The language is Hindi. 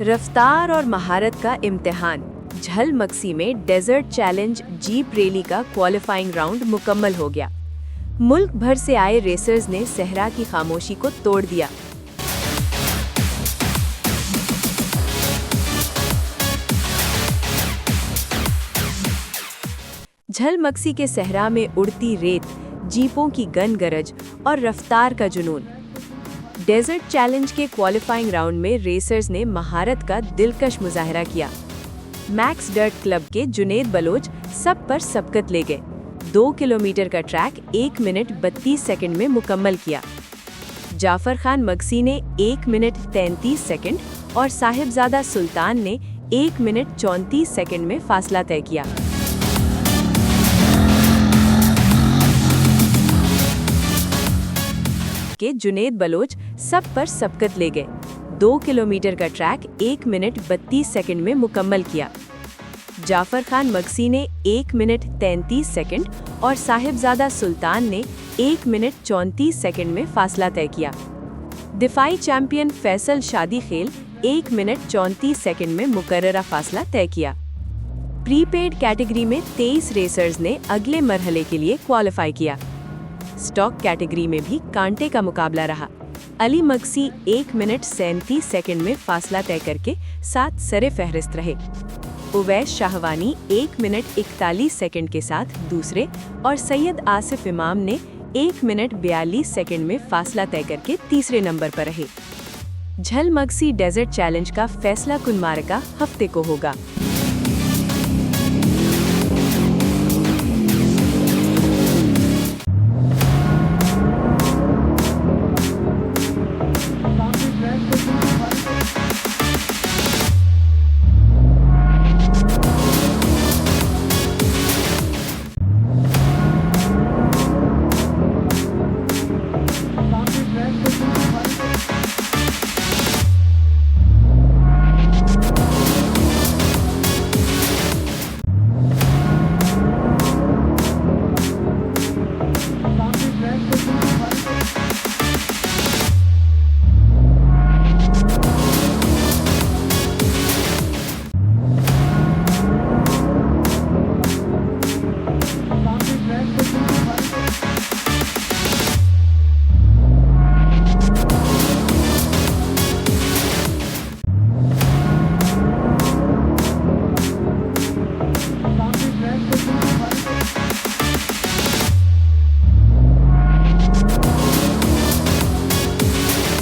रफ्तार और महारत का इम्तिहान। झलमक्सी में डेजर्ट चैलेंज जीप रैली का क्वालिफाइंग राउंड मुकम्मल हो गया। मुल्क भर से आए रेसर्स ने सहरा की खामोशी को तोड़ दिया। झलमक्सी के सहरा में उड़ती रेत, जीपों की गनगरज और रफ्तार का जुनून। डेजर्ट चैलेंज के क्वालिफाइंग राउंड में रेसर्स ने महारत का दिलकश मुजाहरा किया। मैक्स डर्ट क्लब के जुनेद बलोच सब पर सबकत ले गए। 2 किलोमीटर का ट्रैक 1 मिनट 32 सेकंड में मुकम्मल किया। जाफर खान मगसी ने 1 मिनट 33 सेकंड और साहिबजादा सुल्तान ने 1 मिनट 34 सेकंड में फासला तय किया। के जुनेद बलोच सब पर सबकत ले गए। 2 किलोमीटर का ट्रैक 1 मिनट 32 सेकंड में मुकम्मल किया। जाफर खान मगसी ने 1 मिनट 33 सेकंड और साहिबजादा सुल्तान ने 1 मिनट 34 सेकंड में फासला तय किया। दिफाई चैंपियन फैसल शादी खेल 1 मिनट 34 सेकंड में मुकर्ररा फासला तय किया। प्रीपेड कैटेगरी में 23 रेसर्स ने अगले मरहले के लिए क्वालिफाई किया। स्टॉक कैटेगरी में भी कांटे का मुकाबला रहा। अली मगसी 1 मिनट 37 सेकंड में फासला तय करके 7 सरे फहरिस्त रहे। उवैस शाहवानी 1 मिनट 41 सेकंड के साथ दूसरे और सैयद आसिफ इमाम ने 1 मिनट 42 सेकंड में फासला तय करके तीसरे नंबर पर रहे। झलमक्सी डेजर्ट चैलेंज का फैसला कुन मार्का हफ्ते को होगा।